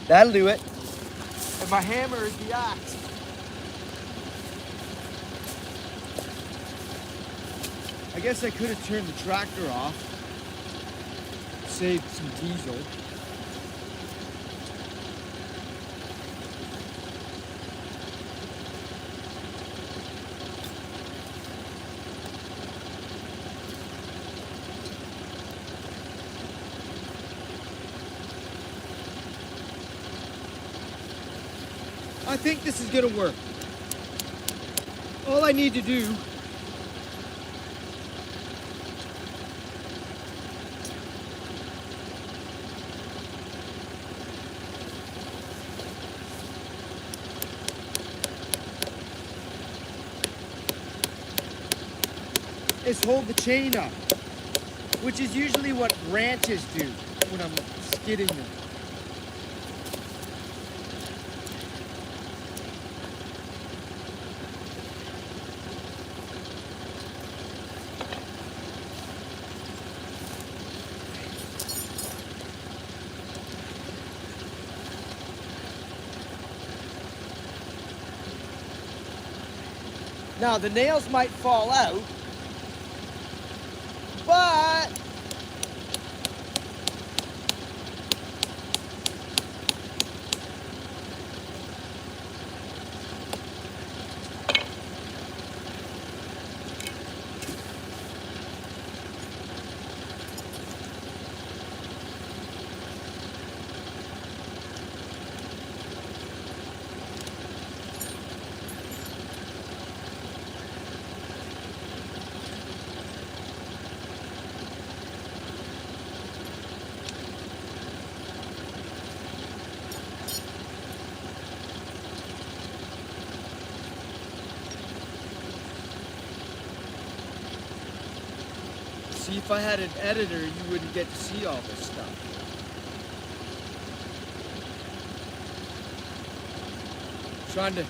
That'll do it. And my hammer is the axe. I guess I could have turned the tractor off. Saved some diesel. I think this is gonna work. All I need to do is hold the chain up, which is usually what branches do when I'm skidding them. Now the nails might fall out, but see, if I had an editor, you wouldn't get to see all this stuff. Trying to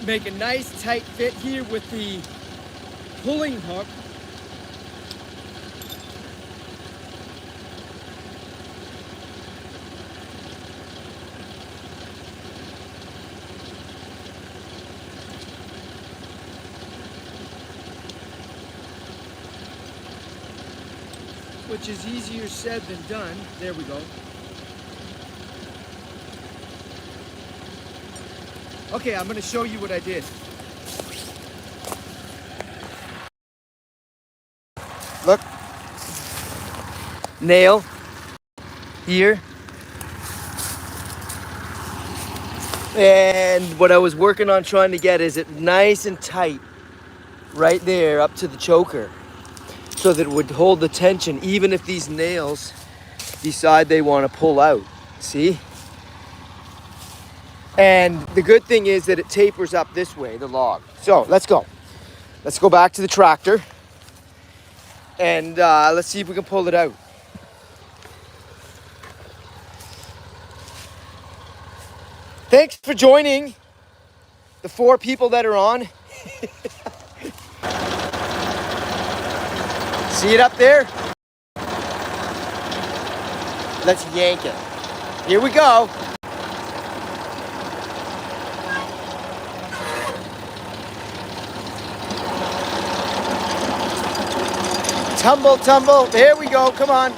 make a nice tight fit here with the pulling hook. Which is easier said than done. There we go. Okay, I'm gonna show you what I did. Look. Nail here. And what I was working on trying to get is it nice and tight right there up to the choker, so that it would hold the tension even if these nails decide they want to pull out. See? And the good thing is that it tapers up this way, the log. So let's go. Let's go back to the tractor and let's see if we can pull it out. Thanks for joining the 4 people that are on. See it up there? Let's yank it. Here we go. Tumble, tumble. There we go. Come on.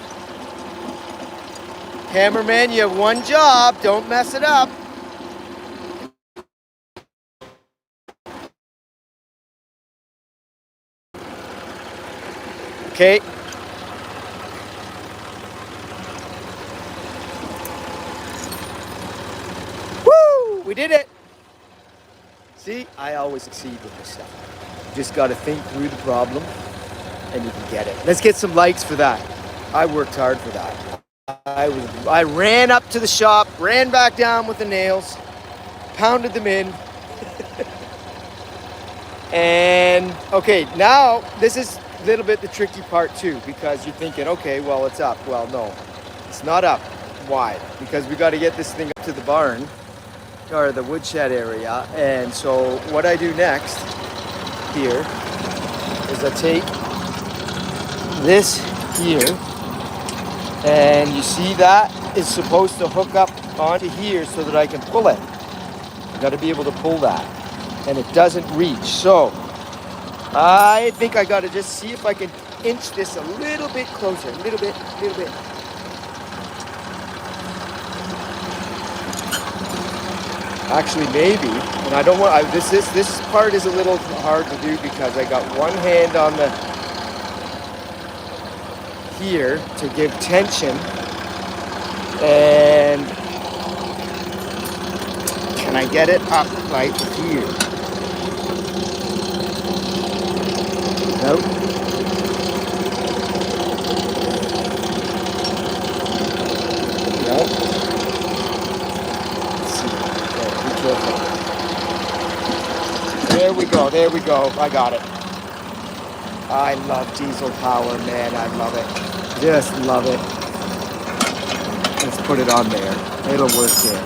Hammerman, you have one job. Don't mess it up. Okay. Woo! We did it. See, I always succeed with this stuff. You just got to think through the problem and you can get it. Let's get some likes for that. I worked hard for that. I ran up to the shop, ran back down with the nails, pounded them in. And okay, now this is a little bit the tricky part too, because you're thinking, okay, well, it's up. Well, no, it's not up. Why? Because we got to get this thing up to the barn or the woodshed area. And so what I do next here is I take this here, and you see that is supposed to hook up onto here so that I can pull it. I got to be able to pull that, and it doesn't reach. So I think I got to just see if I can inch this a little bit closer, a little bit. Actually, maybe, and I don't want. This part is a little hard to do because I got one hand on the here to give tension, and can I get it up right here? Nope. Nope. Let's see. Okay, be careful. There we go. I got it. I love diesel power, man. I love it. Just love it. Let's put it on there. It'll work there.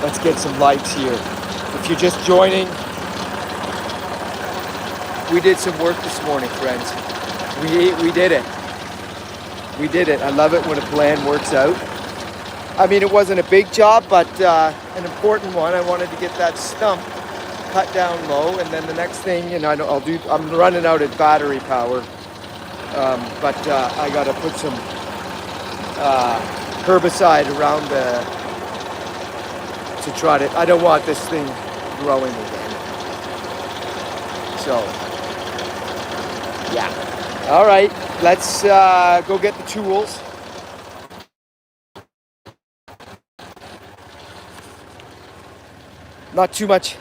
Let's get some likes here. If you're just joining, we did some work this morning, friends. We did it. We did it. I love it when a plan works out. I mean, it wasn't a big job, but an important one. I wanted to get that stump cut down low, and then the next thing, you know, I'm running out of battery power, but I got to put some herbicide around to try to. I don't want this thing growing again. So, yeah. All right, let's go get the tools. Not too much.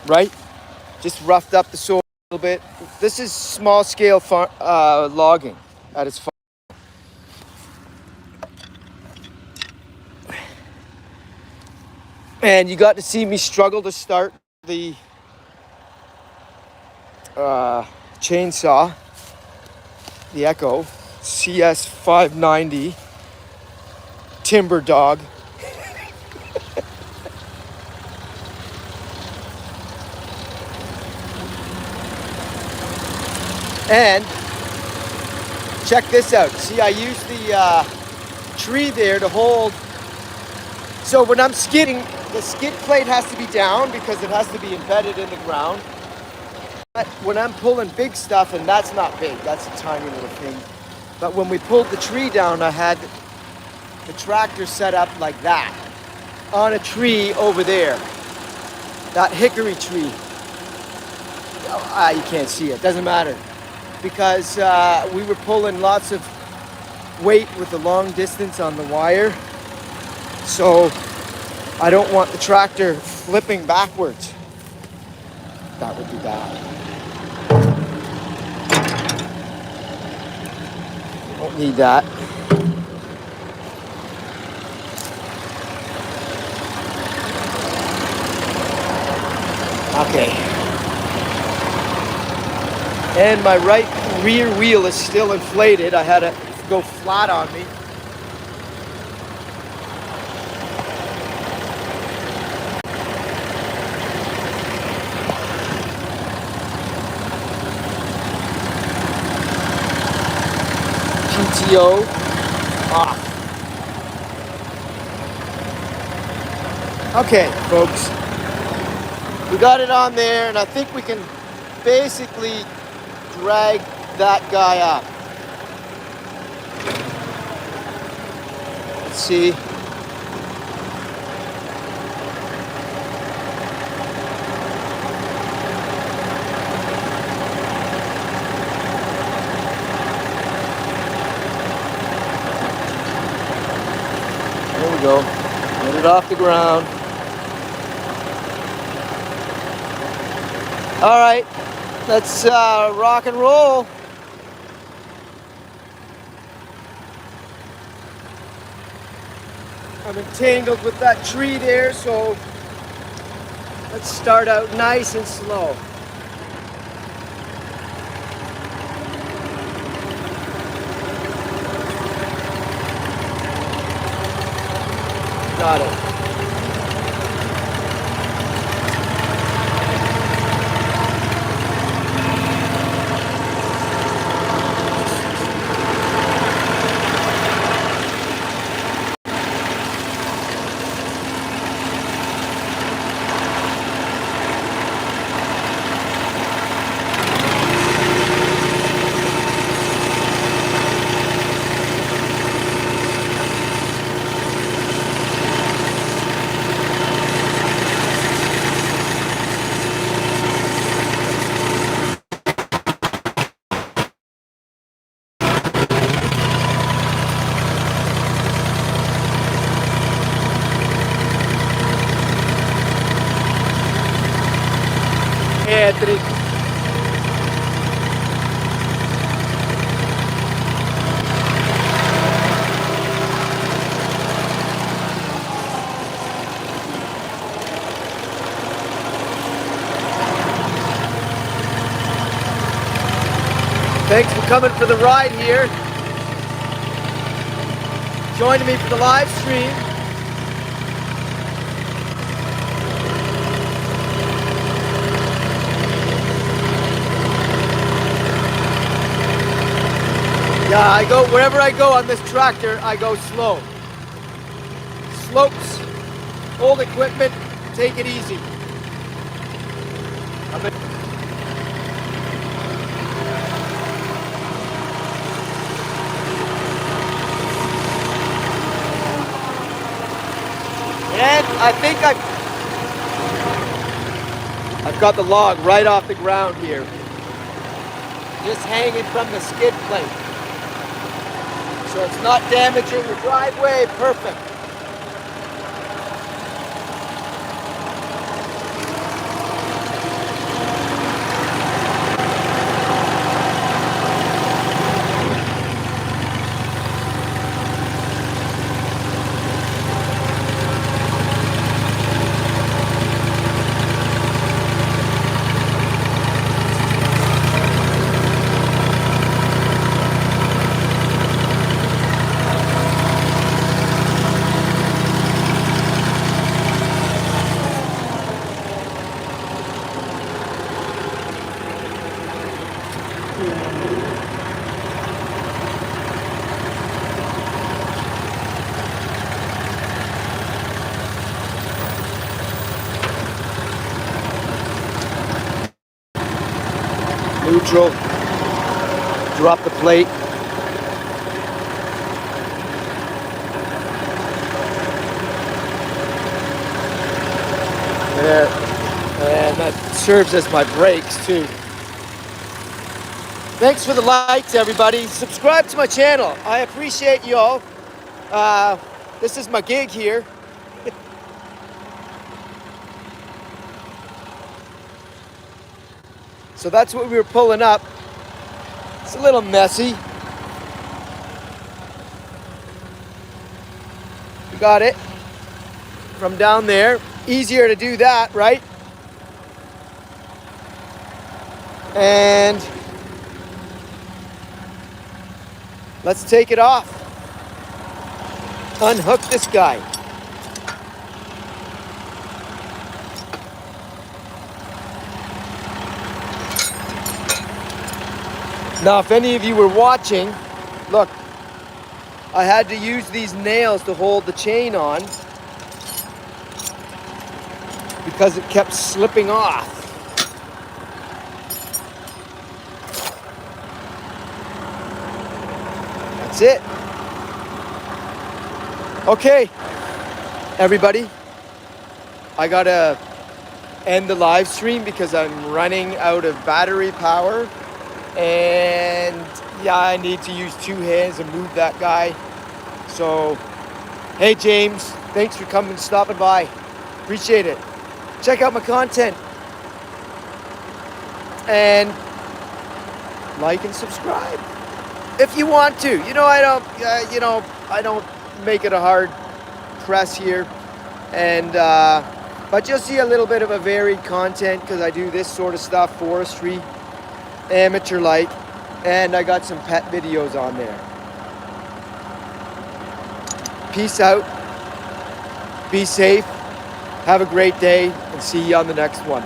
Right? Just roughed up the soil a little bit. This is small scale logging at its finest. And you got to see me struggle to start the chainsaw, the Echo CS 590 Timber Dog. And check this out. See, I use the tree there to hold. So when I'm skidding, the skid plate has to be down because it has to be embedded in the ground. But when I'm pulling big stuff, and that's not big, that's a tiny little thing. But when we pulled the tree down, I had the tractor set up like that on a tree over there. That hickory tree. You can't see it, doesn't matter. Because we were pulling lots of weight with the long distance on the wire. So I don't want the tractor flipping backwards. That would be bad. Don't need that. Okay. And my right rear wheel is still inflated. I had to go flat on me. PTO off. Okay, folks. We got it on there, and I think we can basically drag that guy up. Let's see. There we go. Get it off the ground. All right. Let's rock and roll. I'm entangled with that tree there, so let's start out nice and slow. Got it. Anthony. Thanks for coming for the ride here. Joining me for the live stream. Yeah, I go, wherever I go on this tractor, I go slow. Slopes, old equipment, take it easy. And I think I've got the log right off the ground here. Just hanging from the skid plate. So it's not damaging the driveway, perfect. Neutral, drop the plate. There, and that serves as my brakes too. Thanks for the likes, everybody. Subscribe to my channel. I appreciate you all. This is my gig here. So that's what we were pulling up. It's a little messy. We got it from down there. Easier to do that, right? And let's take it off. Unhook this guy. Now, if any of you were watching, look, I had to use these nails to hold the chain on because it kept slipping off. That's it. Okay, everybody, I gotta end the live stream because I'm running out of battery power. And yeah, I need to use two hands and move that guy. So, hey James, thanks for coming, stopping by. Appreciate it. Check out my content. And like and subscribe if you want to. You know, I don't make it a hard press here. And but you'll see a little bit of a varied content because I do this sort of stuff, forestry, amateur like, and I got some pet videos on there. Peace out, be safe, have a great day, and see you on the next one.